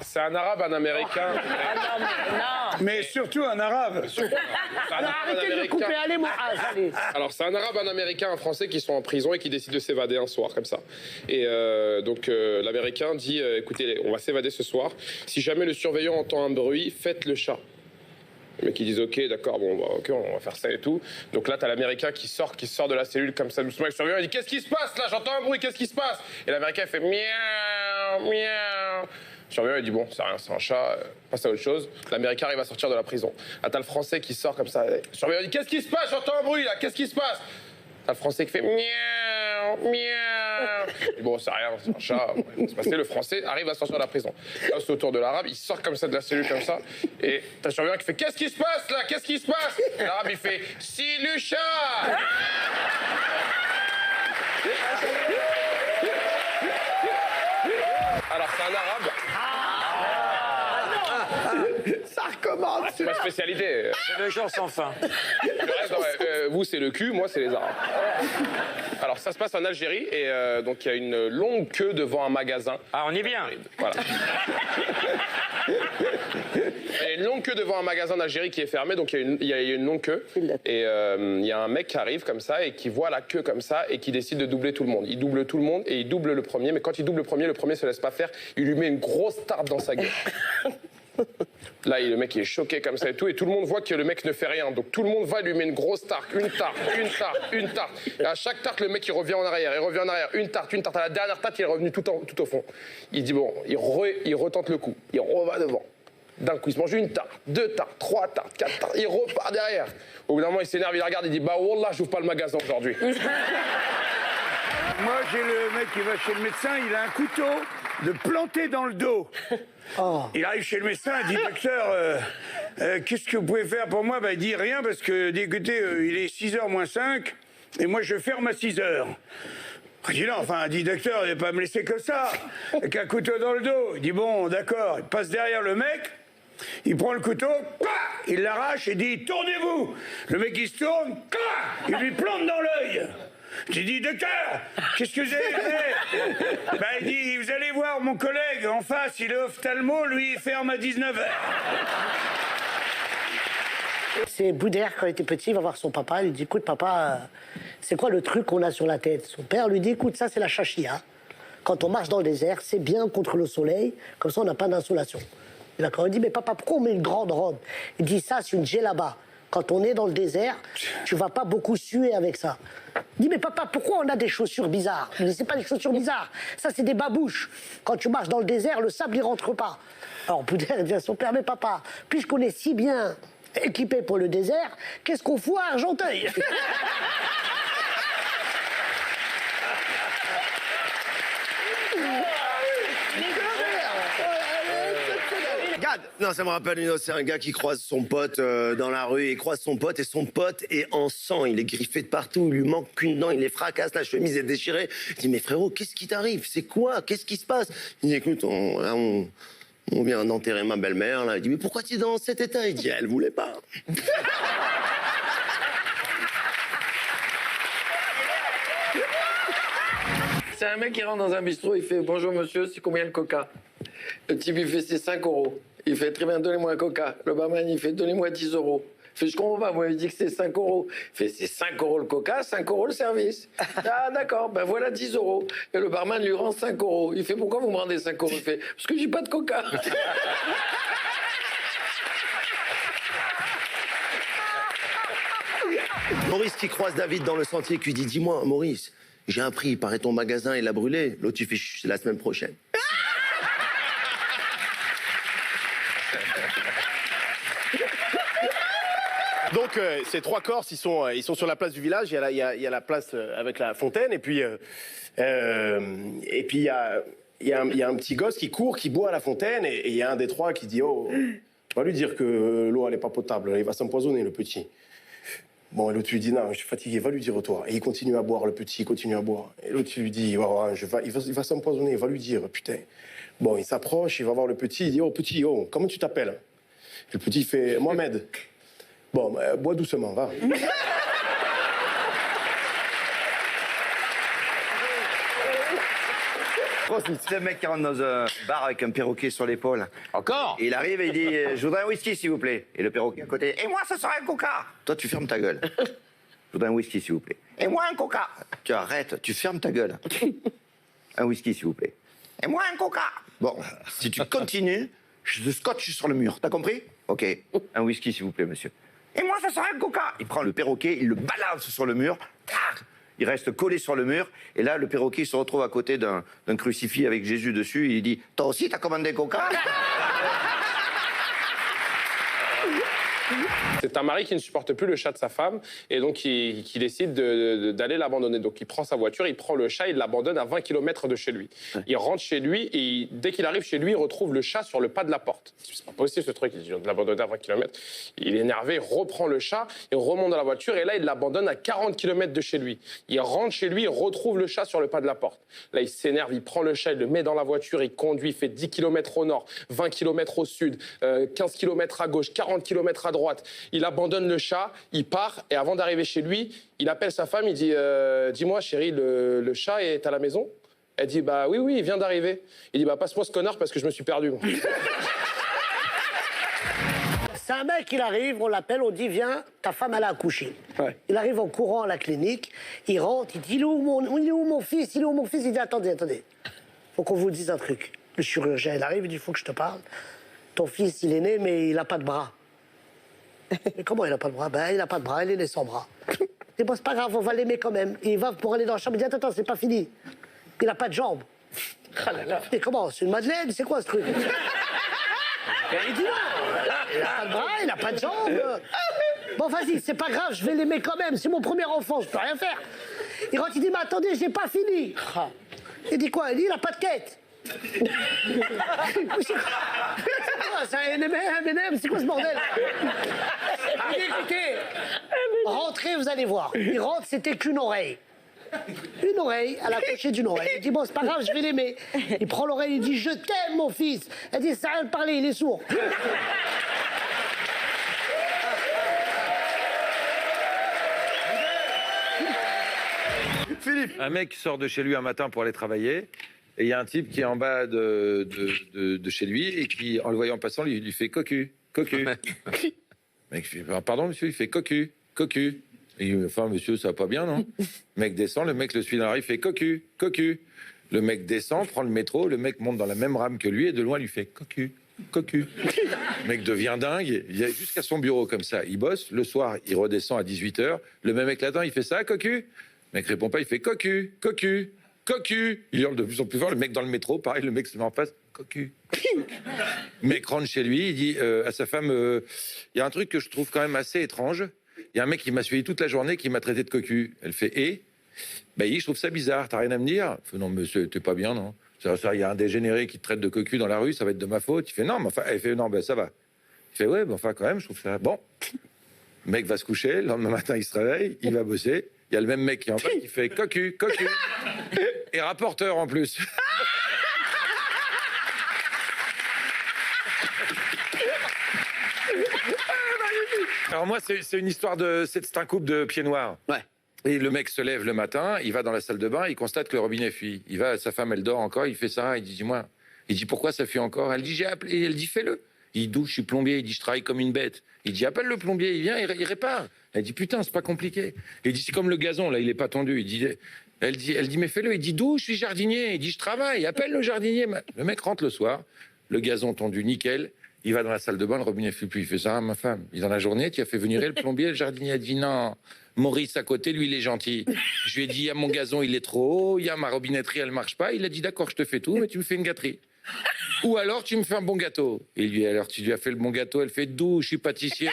C'est un arabe, un américain. Mais surtout un arabe. Alors arrêtez de le couper, allez, moi. Allez. Alors, c'est un arabe, un américain, un français qui sont en prison et qui décident de s'évader un soir, comme ça. Et donc, l'américain dit écoutez, on va s'évader ce soir. Si jamais le surveillant entend un bruit, faites le chat. Les mecs, ils disent ok, d'accord, bon, bah, ok, on va faire ça et tout. Donc là, t'as l'américain qui sort de la cellule comme ça, doucement, avec le surveillant. Il dit qu'est-ce qui se passe là? J'entends un bruit, qu'est-ce qui se passe? Et l'américain il fait miaou, miaou. Le surveillant il dit bon, c'est rien, c'est un chat, passe à autre chose. L'américain arrive à sortir de la prison. Là, t'as le français qui sort comme ça. Le surveillant dit qu'est-ce qui se passe? J'entends un bruit là, qu'est-ce qui se passe? T'as le français qui fait miaou, miaou. Et bon, c'est rien, c'est un chat. C'est passé. Le français arrive à sortir de la prison. Là, c'est autour de l'arabe, il sort comme ça de la cellule, comme ça. Et t'as le surveillant qui fait qu'est-ce qui se passe là? Qu'est-ce qui se passe? Et l'arabe, il fait si le chat. Alors, c'est un arabe. Ça recommence. C'est ma spécialité. C'est le jour sans fin. Le reste, vous, c'est le cul, moi, c'est les arabes. Alors, ça se passe en Algérie, et donc il y a une longue queue devant un magasin. Ah, on y vient. Voilà. Il y a une longue queue devant un magasin d'Algérie qui est fermé, donc il y a une longue queue. Et il y a un mec qui arrive comme ça et qui voit la queue comme ça et qui décide de doubler tout le monde. Il double tout le monde et il double le premier, mais quand il double le premier se laisse pas faire, il lui met une grosse tarte dans sa gueule. Là, le mec il est choqué comme ça et tout le monde voit que le mec ne fait rien. Donc tout le monde va lui met une grosse tarte, une tarte, une tarte, une tarte. Et à chaque tarte, le mec il revient en arrière, une tarte. À la dernière tarte, il est revenu tout au fond. Il dit bon, il retente le coup, il reva devant. D'un coup, il se mange une tarte, deux tartes, trois tartes, quatre tartes. Il repart derrière. Au bout d'un moment, il s'énerve, il regarde, il dit bah wallah, j'ouvre pas le magasin aujourd'hui. Moi, j'ai le mec qui va chez le médecin, il a un couteau de planter dans le dos. Il arrive chez le médecin, il dit docteur, qu'est-ce que vous pouvez faire pour moi? Il dit rien parce que, écoutez, il est 6h moins 5 et moi je ferme à 6h. Il dit non, enfin, il dit docteur, il va pas me laisser comme ça, avec un couteau dans le dos. Il dit bon, d'accord, il passe derrière le mec. Il prend le couteau, il l'arrache et dit tournez-vous. Le mec il se tourne, il lui plante dans l'œil. J'ai dit docteur, qu'est-ce que j'ai fait? Il dit vous allez voir mon collègue en face, il est ophtalmo, lui il ferme à 19h. C'est Boudère, quand il était petit, il va voir son papa, il lui dit écoute papa, c'est quoi le truc qu'on a sur la tête? Son père lui dit écoute, ça c'est la chachia. Quand on marche dans le désert, c'est bien contre le soleil, comme ça on n'a pas d'insolation. D'accord, il dit mais papa, pourquoi on met une grande robe? Il dit ça c'est une djellaba. Quand on est dans le désert, tu vas pas beaucoup suer avec ça. Il dit mais papa, pourquoi on a des chaussures bizarres? Il dit c'est pas des chaussures bizarres, ça c'est des babouches. Quand tu marches dans le désert, le sable il rentre pas. Alors Boudère dit à son père mais papa, puisqu'on est si bien équipé pour le désert, qu'est-ce qu'on fout à Argenteuil? Regarde, non, ça me rappelle une autre, c'est un gars qui croise son pote dans la rue, il croise son pote et son pote est en sang, il est griffé de partout, il lui manque qu'une dent, il les fracasse, la chemise est déchirée. Il dit mais frérot, qu'est-ce qui t'arrive? C'est quoi? Qu'est-ce qui se passe? Il dit écoute, on vient d'enterrer ma belle-mère là. Il dit mais pourquoi tu es dans cet état? Il dit elle voulait pas. C'est un mec qui rentre dans un bistrot, il fait bonjour monsieur, c'est combien le coca? Le type il fait c'est 5 euros. Il fait très bien, donnez-moi un coca. Le barman il fait donnez-moi 10 euros. Il fait je comprends pas, moi il dit que c'est 5 euros. Il fait c'est 5 euros le coca, 5 euros le service. Ah d'accord, ben voilà 10 euros. Et le barman lui rend 5 euros. Il fait pourquoi vous me rendez 5 euros? Il fait parce que j'ai pas de coca. Maurice qui croise David dans le sentier qui lui dit dis-moi Maurice, j'ai un prix, il paraît ton magasin il a brûlé. L'autre il fait chut, c'est la semaine prochaine. Donc, ces trois Corses, ils sont sur la place du village. Il y a la place avec la fontaine. Et puis, il y a un petit gosse qui court, qui boit à la fontaine. Et il y a un des trois qui dit oh, va lui dire que l'eau, elle n'est pas potable. Il va s'empoisonner, le petit. Bon, et l'autre lui dit non, je suis fatigué, va lui dire toi. Et il continue à boire, le petit, il continue à boire. Et l'autre lui dit oh, il va s'empoisonner, va lui dire, putain. Bon, il s'approche, il va voir le petit, il dit oh, petit, oh, comment tu t'appelles? Et le petit, il fait Mohamed. Bon, bois doucement, va. C'est un mec qui rentre dans un bar avec un perroquet sur l'épaule. Encore? Et il arrive et il dit je voudrais un whisky, s'il vous plaît. Et le perroquet à côté et moi, ça sera un coca. Toi, tu fermes ta gueule. Je voudrais un whisky, s'il vous plaît. Et moi, un coca. Tu arrêtes, tu fermes ta gueule. Un whisky, s'il vous plaît. Et moi, un coca. Bon, si tu continues, je te scotche sur le mur. T'as compris? Ok. Un whisky, s'il vous plaît, monsieur. Et moi, ça sera un coca. Il prend le perroquet, il le balance sur le mur. Tac. Il reste collé sur le mur. Et là, le perroquet se retrouve à côté d'un crucifix avec Jésus dessus. Et il dit toi aussi, t'as commandé coca? C'est un mari qui ne supporte plus le chat de sa femme et donc qui décide d'aller l'abandonner. Donc il prend sa voiture, il prend le chat, il l'abandonne à 20 km de chez lui. Il rentre chez lui et dès qu'il arrive chez lui, il retrouve le chat sur le pas de la porte. C'est pas possible ce truc, il dit de l'abandonner à 20 km. Il est énervé, il reprend le chat, il remonte dans la voiture et là il l'abandonne à 40 km de chez lui. Il rentre chez lui, il retrouve le chat sur le pas de la porte. Là il s'énerve, il prend le chat, il le met dans la voiture, il conduit, il fait 10 km au nord, 20 km au sud, 15 km à gauche, 40 km à droite. Il abandonne le chat, il part, et avant d'arriver chez lui, il appelle sa femme, il dit dis-moi chérie, le chat est à la maison? Elle dit bah oui, il vient d'arriver. Il dit bah passe-moi ce connard parce que je me suis perdu. C'est un mec, il arrive, on l'appelle, on dit viens, ta femme elle a accouché. Ouais. Il arrive en courant à la clinique, il rentre, il dit il est où mon fils? Il est où mon fils? Il dit attendez. Faut qu'on vous dise un truc. Le chirurgien il arrive, il dit il faut que je te parle. Ton fils il est né mais il a pas de bras. Mais comment il a pas de bras? Ben il a pas de bras, il est né sans bras. Et bon c'est pas grave, on va l'aimer quand même. Et il va pour aller dans la chambre, il dit attends, c'est pas fini. Il a pas de jambes. Et comment? C'est une madeleine? C'est quoi ce truc? Il dit non, il a pas de bras, il a pas de jambes. Bon vas-y, c'est pas grave, je vais l'aimer quand même, c'est mon premier enfant, je peux rien faire. Il rentre, il dit mais attendez, j'ai pas fini. Il dit quoi? Il dit il a pas de quête. C'est quoi, c'est un M&M, c'est quoi ce bordel? Il dit écoutez, rentrez, vous allez voir. Il rentre, c'était qu'une oreille. Une oreille, elle a accouché d'une oreille. Il dit bon, c'est pas grave, je vais l'aimer. Il prend l'oreille, il dit je t'aime, mon fils. Elle dit ça sert à rien de parler, il est sourd. Philippe. Un mec sort de chez lui un matin pour aller travailler, et il y a un type qui est en bas de chez lui, et qui, en le voyant passant, lui fait cocu. Le mec fait pardon, monsieur, il fait cocu. Et il dit, enfin, monsieur, ça va pas bien, non? Le mec descend, le mec le suit dans la rue, il fait cocu. Le mec descend, prend le métro, le mec monte dans la même rame que lui, et de loin, lui fait cocu. Le mec devient dingue, il est jusqu'à son bureau comme ça, il bosse, le soir, il redescend à 18h, le même mec l'attend, il fait ça, cocu? Le mec répond pas, il fait cocu. Il hurle de plus en plus fort, le mec dans le métro, pareil, le mec se met en face, cocu. Le mec rentre chez lui, il dit à sa femme, il y a un truc que je trouve quand même assez étrange, il y a un mec qui m'a suivi toute la journée, qui m'a traité de cocu. Elle fait, et ben, je trouve ça bizarre, t'as rien à me dire? Je fais, non, monsieur, t'es pas bien, non? Il y a un dégénéré qui te traite de cocu dans la rue, ça va être de ma faute. Il fait, non, mais enfin, elle fait, non, ben ça va. Il fait, ouais, mais enfin, quand même, je trouve ça. Bon. Le mec va se coucher, le lendemain matin, il se réveille, il va bosser. Il y a le même mec qui est en face qui fait cocu. Et rapporteur en plus. Alors moi, c'est une histoire de... C'est un couple de pieds noirs. Ouais. Et le mec se lève le matin, il va dans la salle de bain, il constate que le robinet fuit. Il va, sa femme, elle dort encore, il fait ça, il dit, dis-moi. Il dit, pourquoi ça fuit encore? Elle dit, j'ai appelé. Elle dit, fais-le. Il dit, d'où je suis plombier? Il dit, je travaille comme une bête. Il dit, appelle le plombier, il vient, il répare. Elle dit, putain, c'est pas compliqué. Il dit, c'est comme le gazon, là, il est pas tendu. Elle dit, mais fais-le. Il dit, d'où je suis jardinier? Il dit, je travaille, appelle le jardinier. Le mec rentre le soir, le gazon tendu, nickel. Il va dans la salle de bain, le robinet fuit plus. Il fait ça, ma femme. Il dans la journée, tu as fait venir le plombier, le jardinier a dit, non. Maurice à côté, lui, il est gentil. Je lui ai dit, il y a mon gazon, il est trop haut, il y a ma robinetterie, elle marche pas. Il a dit, d'accord, je te fais tout, mais tu me fais une gâterie. Ou alors, tu me fais un bon gâteau. Et lui, alors, tu lui as fait le bon gâteau, elle fait, d'où je suis pâtissier.